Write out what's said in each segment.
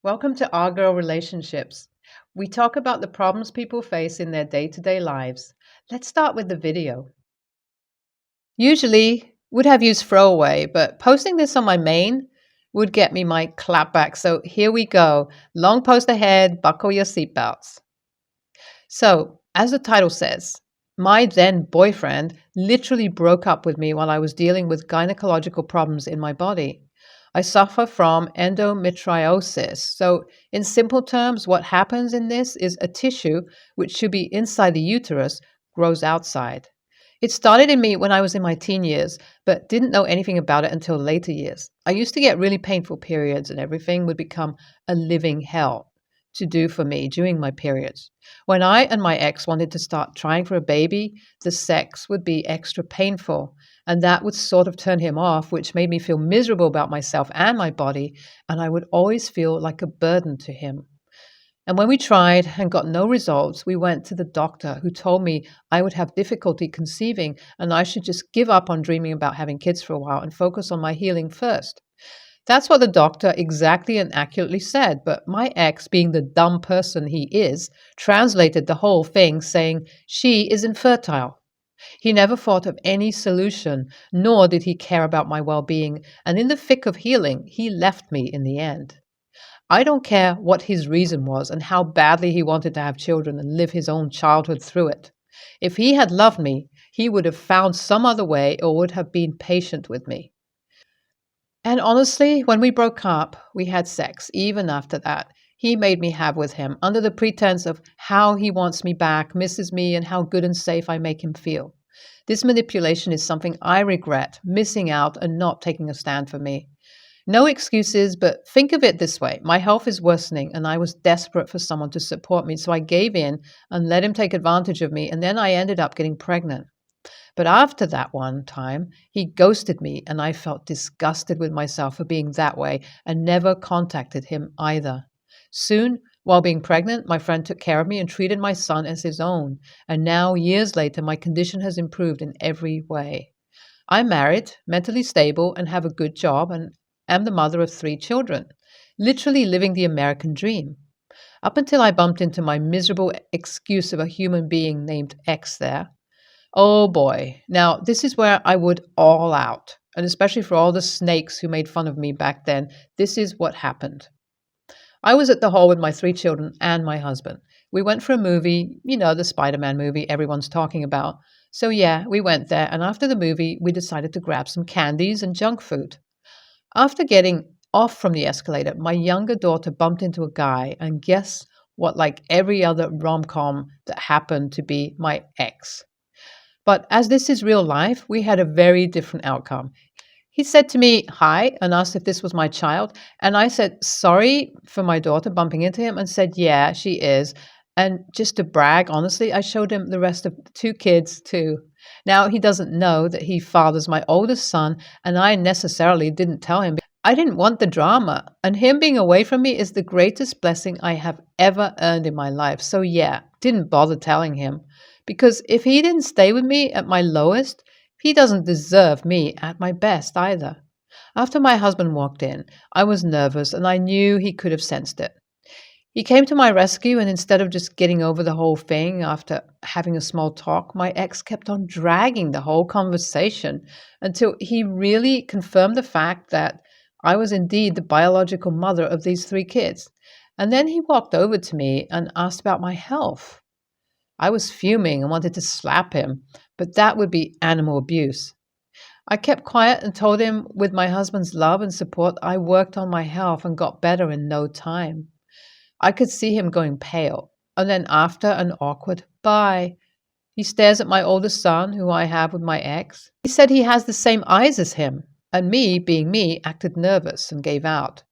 Welcome to Our Girl Relationships. We talk about the problems people face in their day-to-day lives. Let's start with the video. Usually would have used throwaway, but posting this on my main would get me my clap back. So here we go. Long post ahead, buckle your seatbelts. So, as the title says, my then boyfriend literally broke up with me while I was dealing with gynecological problems in my body. I suffer from endometriosis. So, in simple terms, what happens in this is a tissue which should be inside the uterus grows outside. It started in me when I was in my teen years, but didn't know anything about it until later years. I used to get really painful periods, and everything would become a living hell to do for me during my periods. When I and my ex wanted to start trying for a baby, the sex would be extra painful, and that would sort of turn him off, which made me feel miserable about myself and my body, and I would always feel like a burden to him. And when we tried and got no results, we went to the doctor, who told me I would have difficulty conceiving and I should just give up on dreaming about having kids for a while and focus on my healing first. That's what the doctor exactly and accurately said, but my ex, being the dumb person he is, translated the whole thing saying she is infertile. He never thought of any solution, nor did he care about my well-being, and in the thick of healing, he left me in the end. I don't care what his reason was and how badly he wanted to have children and live his own childhood through it. If he had loved me, he would have found some other way or would have been patient with me. And honestly, when we broke up, we had sex. Even after that, he made me have with him under the pretense of how he wants me back, misses me, and how good and safe I make him feel. This manipulation is something I regret, missing out and not taking a stand for me. No excuses, but think of it this way. My health is worsening and I was desperate for someone to support me, so I gave in and let him take advantage of me, and then I ended up getting pregnant. But after that one time, he ghosted me and I felt disgusted with myself for being that way and never contacted him either. Soon, while being pregnant, my friend took care of me and treated my son as his own. And now, years later, my condition has improved in every way. I'm married, mentally stable, and have a good job, and am the mother of 3 children, literally living the American dream. Up until I bumped into my miserable excuse of a human being named X there. Oh boy. Now, this is where I would all out. And especially for all the snakes who made fun of me back then, this is what happened. I was at the hall with my 3 children and my husband. We went for a movie, the Spider-Man movie everyone's talking about. So yeah, we went there, and after the movie, we decided to grab some candies and junk food. After getting off from the escalator, my younger daughter bumped into a guy, and guess what, like every other rom-com, that happened to be my ex. But as this is real life, we had a very different outcome. He said to me, hi, and asked if this was my child. And I said, sorry for my daughter bumping into him, and said, yeah, she is. And just to brag, honestly, I showed him the rest of the 2 kids too. Now, he doesn't know that he fathers my oldest son, and I necessarily didn't tell him. I didn't want the drama, and him being away from me is the greatest blessing I have ever earned in my life. So yeah, didn't bother telling him. Because if he didn't stay with me at my lowest, he doesn't deserve me at my best either. After my husband walked in, I was nervous and I knew he could have sensed it. He came to my rescue, and instead of just getting over the whole thing after having a small talk, my ex kept on dragging the whole conversation until he really confirmed the fact that I was indeed the biological mother of these 3 kids. And then he walked over to me and asked about my health. I was fuming and wanted to slap him, but that would be animal abuse. I kept quiet and told him with my husband's love and support, I worked on my health and got better in no time. I could see him going pale, and then after an awkward bye, he stares at my oldest son, who I have with my ex. He said he has the same eyes as him, and me, being me, acted nervous and gave out.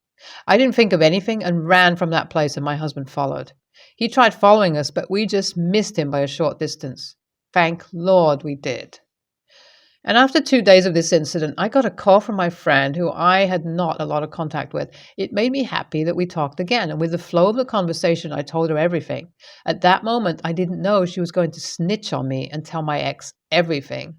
I didn't think of anything and ran from that place, and my husband followed. He tried following us, but we just missed him by a short distance. Thank Lord we did. And after 2 days of this incident, I got a call from my friend who I had not a lot of contact with. It made me happy that we talked again, and with the flow of the conversation, I told her everything. At that moment, I didn't know she was going to snitch on me and tell my ex everything.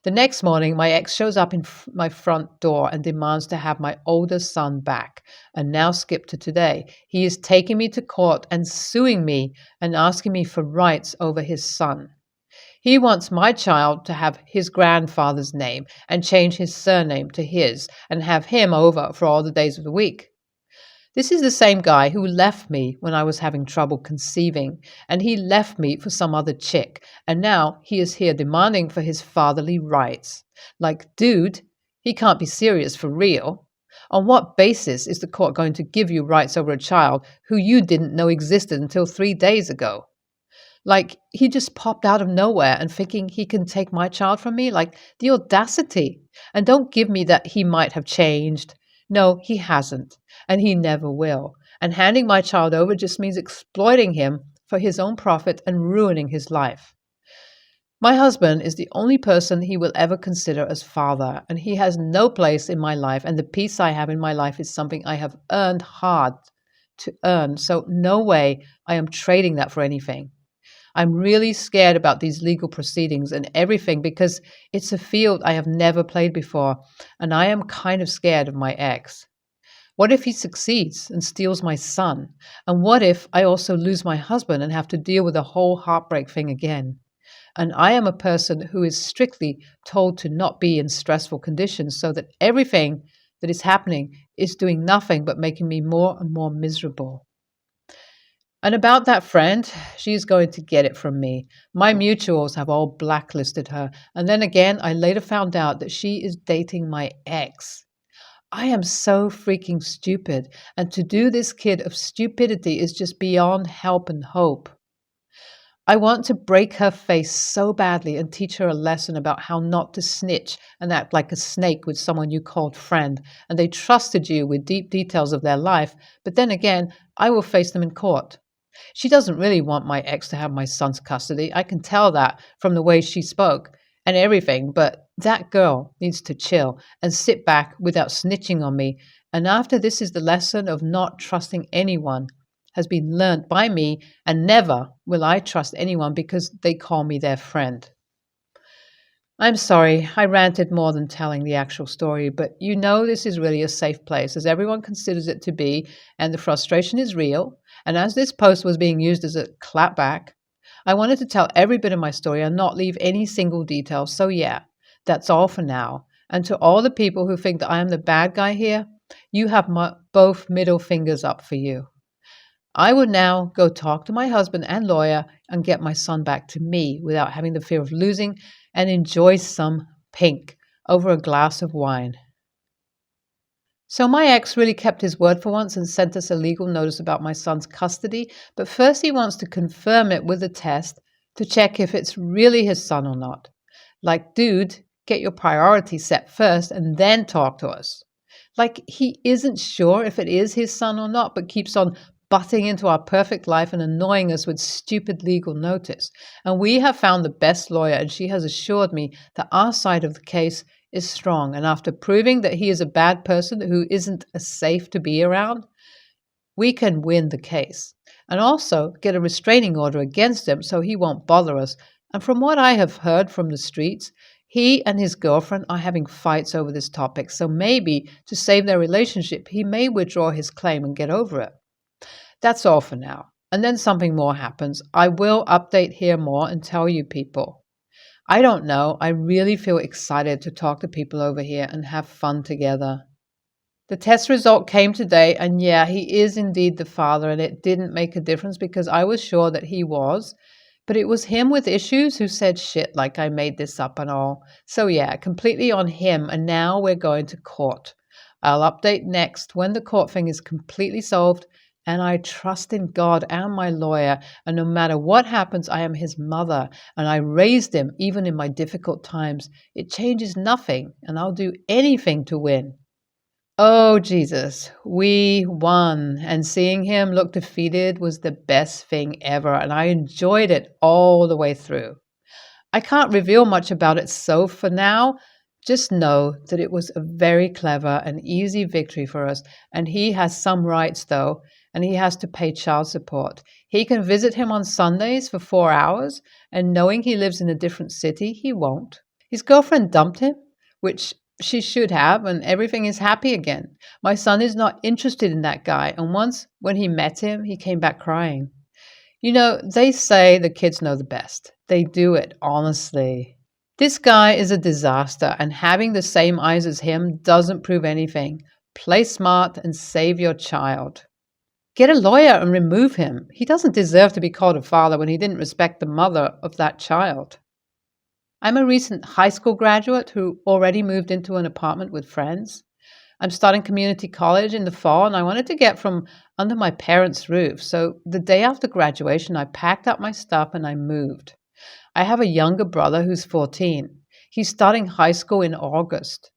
The next morning, my ex shows up in my front door and demands to have my older son back. And now skip to today. He is taking me to court and suing me and asking me for rights over his son. He wants my child to have his grandfather's name and change his surname to his and have him over for all the days of the week. This is the same guy who left me when I was having trouble conceiving, and he left me for some other chick, and now he is here demanding for his fatherly rights. Like, dude, he can't be serious for real. On what basis is the court going to give you rights over a child who you didn't know existed until 3 days ago? Like, he just popped out of nowhere and thinking he can take my child from me? Like, the audacity. And don't give me that he might have changed. No, he hasn't, and he never will. And handing my child over just means exploiting him for his own profit and ruining his life. My husband is the only person he will ever consider as father, and he has no place in my life, and the peace I have in my life is something I have earned hard to earn, so no way I am trading that for anything. I'm really scared about these legal proceedings and everything because it's a field I have never played before, and I am kind of scared of my ex. What if he succeeds and steals my son? And what if I also lose my husband and have to deal with the whole heartbreak thing again? And I am a person who is strictly told to not be in stressful conditions, so that everything that is happening is doing nothing but making me more and more miserable. And about that friend, she's going to get it from me. My mutuals have all blacklisted her. And then again, I later found out that she is dating my ex. I am so freaking stupid. And to do this kid of stupidity is just beyond help and hope. I want to break her face so badly and teach her a lesson about how not to snitch and act like a snake with someone you called friend. And they trusted you with deep details of their life. But then again, I will face them in court. She doesn't really want my ex to have my son's custody. I can tell that from the way she spoke and everything, but that girl needs to chill and sit back without snitching on me. And after this is the lesson of not trusting anyone has been learnt by me, and never will I trust anyone because they call me their friend. I'm sorry, I ranted more than telling the actual story, but you know this is really a safe place, as everyone considers it to be, and the frustration is real. And as this post was being used as a clapback, I wanted to tell every bit of my story and not leave any single detail. So yeah, that's all for now. And to all the people who think that I am the bad guy here, you have both middle fingers up for you. I would now go talk to my husband and lawyer and get my son back to me without having the fear of losing, and enjoy some pink over a glass of wine. So my ex really kept his word for once and sent us a legal notice about my son's custody, but first he wants to confirm it with a test to check if it's really his son or not. Like, dude, get your priorities set first and then talk to us. Like, he isn't sure if it is his son or not, but keeps on butting into our perfect life and annoying us with stupid legal notice. And we have found the best lawyer, and she has assured me that our side of the case is strong. And after proving that he is a bad person who isn't safe to be around, we can win the case. And also get a restraining order against him so he won't bother us. And from what I have heard from the streets, he and his girlfriend are having fights over this topic. So maybe to save their relationship, he may withdraw his claim and get over it. That's all for now. And then something more happens. I will update here more and tell you people. I don't know. I really feel excited to talk to people over here and have fun together. The test result came today, and yeah, he is indeed the father, and it didn't make a difference because I was sure that he was. But it was him with issues who said shit like I made this up and all. So yeah, completely on him, and now we're going to court. I'll update next when the court thing is completely solved. And I trust in God and my lawyer, and no matter what happens, I am his mother, and I raised him even in my difficult times. It changes nothing, and I'll do anything to win. Oh, Jesus, we won, and seeing him look defeated was the best thing ever, and I enjoyed it all the way through. I can't reveal much about it, so for now, just know that it was a very clever and easy victory for us, and he has some rights, though, and he has to pay child support. He can visit him on Sundays for 4 hours, and knowing he lives in a different city, he won't. His girlfriend dumped him, which she should have, and everything is happy again. My son is not interested in that guy, and once when he met him, he came back crying. You know, they say the kids know the best. They do it, honestly. This guy is a disaster, and having the same eyes as him doesn't prove anything. Play smart and save your child. Get a lawyer and remove him. He doesn't deserve to be called a father when he didn't respect the mother of that child. I'm a recent high school graduate who already moved into an apartment with friends. I'm starting community college in the fall, and I wanted to get from under my parents' roof. So the day after graduation, I packed up my stuff and I moved. I have a younger brother who's 14. He's starting high school in August.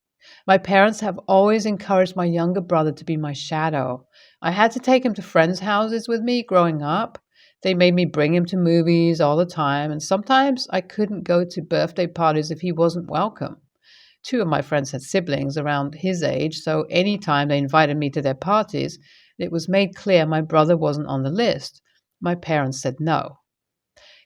My parents have always encouraged my younger brother to be my shadow. I had to take him to friends' houses with me growing up. They made me bring him to movies all the time, and sometimes I couldn't go to birthday parties if he wasn't welcome. Two of my friends had siblings around his age, so anytime they invited me to their parties, it was made clear my brother wasn't on the list. My parents said no.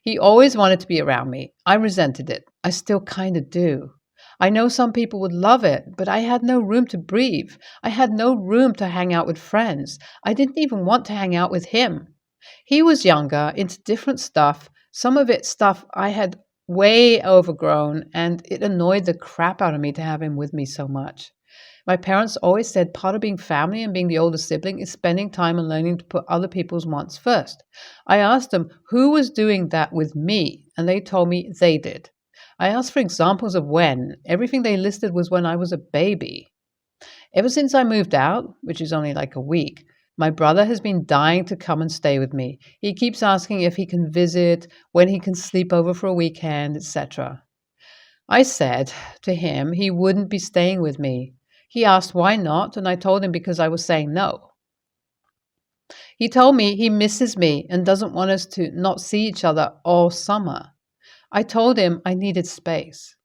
He always wanted to be around me. I resented it. I still kind of do. I know some people would love it, but I had no room to breathe. I had no room to hang out with friends. I didn't even want to hang out with him. He was younger, into different stuff, some of it stuff I had way overgrown, and it annoyed the crap out of me to have him with me so much. My parents always said part of being family and being the older sibling is spending time and learning to put other people's wants first. I asked them who was doing that with me, and they told me they did. I asked for examples of when. Everything they listed was when I was a baby. Ever since I moved out, which is only like a week, my brother has been dying to come and stay with me. He keeps asking if he can visit, when he can sleep over for a weekend, etc. I said to him he wouldn't be staying with me. He asked why not, and I told him because I was saying no. He told me he misses me and doesn't want us to not see each other all summer. I told him I needed space.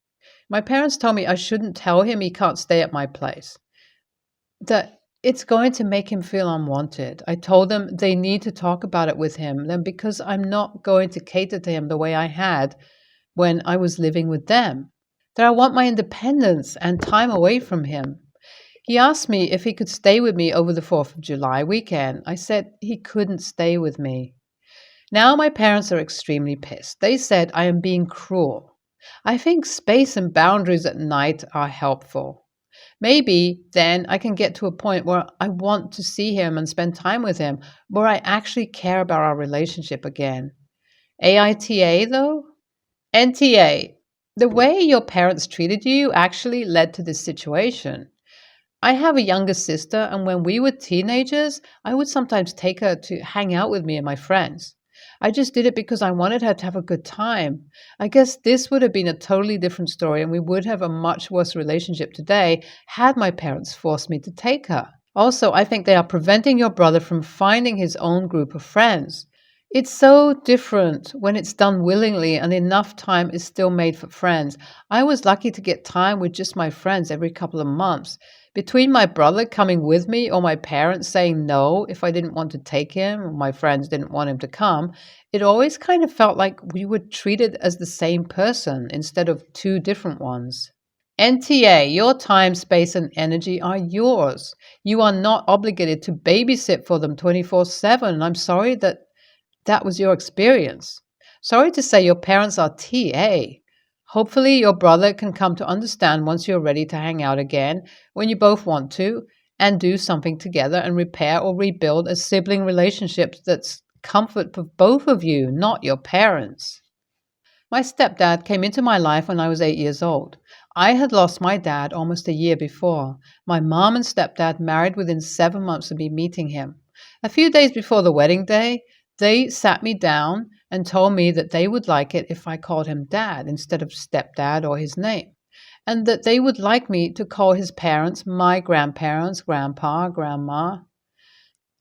My parents told me I shouldn't tell him he can't stay at my place, that it's going to make him feel unwanted. I told them they need to talk about it with him, then because I'm not going to cater to him the way I had when I was living with them, that I want my independence and time away from him. He asked me if he could stay with me over the 4th of July weekend. I said he couldn't stay with me. Now my parents are extremely pissed. They said I am being cruel. I think space and boundaries at night are helpful. Maybe then I can get to a point where I want to see him and spend time with him, where I actually care about our relationship again. AITA though? NTA. The way your parents treated you actually led to this situation. I have a younger sister, and when we were teenagers, I would sometimes take her to hang out with me and my friends. I just did it because I wanted her to have a good time. I guess this would have been a totally different story, and we would have a much worse relationship today had my parents forced me to take her. Also, I think they are preventing your brother from finding his own group of friends. It's so different when it's done willingly and enough time is still made for friends. I was lucky to get time with just my friends every couple of months. Between my brother coming with me or my parents saying no if I didn't want to take him or my friends didn't want him to come, it always kind of felt like we were treated as the same person instead of two different ones. NTA, your time, space, and energy are yours. You are not obligated to babysit for them 24/7. I'm sorry that was your experience. Sorry to say your parents are TA. Hopefully your brother can come to understand once you're ready to hang out again, when you both want to, and do something together and repair or rebuild a sibling relationship that's comfort for both of you, not your parents. My stepdad came into my life when I was 8 years old. I had lost my dad almost a year before. My mom and stepdad married within 7 months of me meeting him. A few days before the wedding day, they sat me down and told me that they would like it if I called him Dad instead of stepdad or his name, and that they would like me to call his parents my grandparents, grandpa, grandma.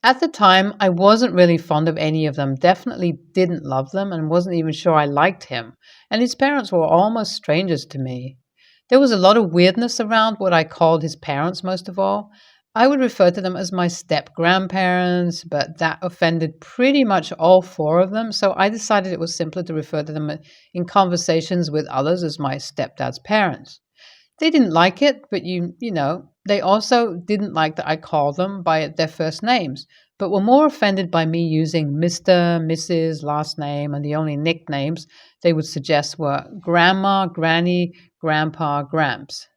At the time, I wasn't really fond of any of them, definitely didn't love them, and wasn't even sure I liked him, and his parents were almost strangers to me. There was a lot of weirdness around what I called his parents most of all. I would refer to them as my step-grandparents, but that offended pretty much all four of them, so I decided it was simpler to refer to them in conversations with others as my stepdad's parents. They didn't like it, but they also didn't like that I called them by their first names, but were more offended by me using Mr., Mrs., last name, and the only nicknames they would suggest were Grandma, Granny, Grandpa, Gramps.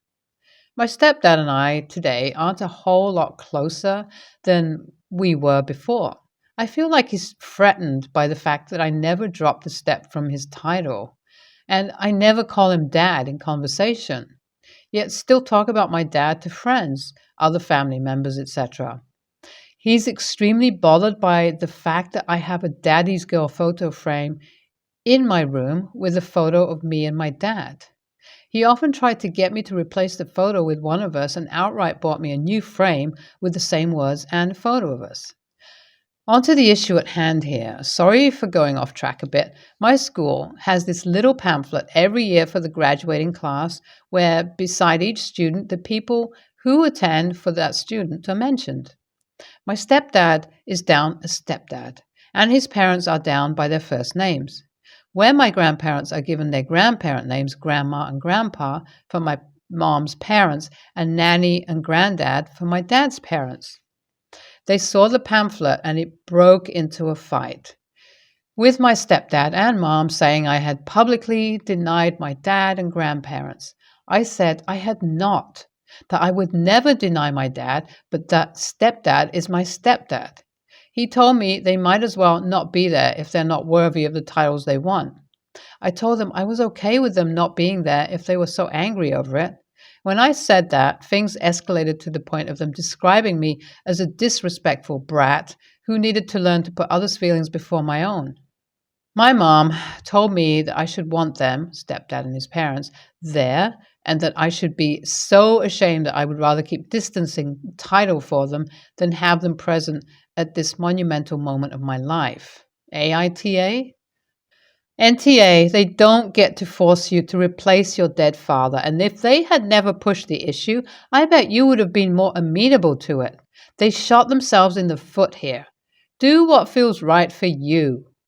My stepdad and I today aren't a whole lot closer than we were before. I feel like he's threatened by the fact that I never dropped a step from his title, and I never call him dad in conversation, yet still talk about my dad to friends, other family members, etc. He's extremely bothered by the fact that I have a daddy's girl photo frame in my room with a photo of me and my dad. He often tried to get me to replace the photo with one of us and outright bought me a new frame with the same words and a photo of us. On to the issue at hand here. Sorry for going off track a bit. My school has this little pamphlet every year for the graduating class where beside each student the people who attend for that student are mentioned. My stepdad is down as stepdad, and his parents are down by their first names. Where my grandparents are given their grandparent names, Grandma and Grandpa, for my mom's parents, and Nanny and Granddad for my dad's parents. They saw the pamphlet and it broke into a fight, with my stepdad and mom saying I had publicly denied my dad and grandparents. I said I had not, that I would never deny my dad, but that stepdad is my stepdad. He told me they might as well not be there if they're not worthy of the titles they want. I told them I was okay with them not being there if they were so angry over it. When I said that, things escalated to the point of them describing me as a disrespectful brat who needed to learn to put others' feelings before my own. My mom told me that I should want them, stepdad and his parents, there, and that I should be so ashamed that I would rather keep distancing title for them than have them present at this monumental moment of my life. AITA? NTA, they don't get to force you to replace your dead father, and if they had never pushed the issue, I bet you would have been more amenable to it. They shot themselves in the foot here. Do what feels right for you.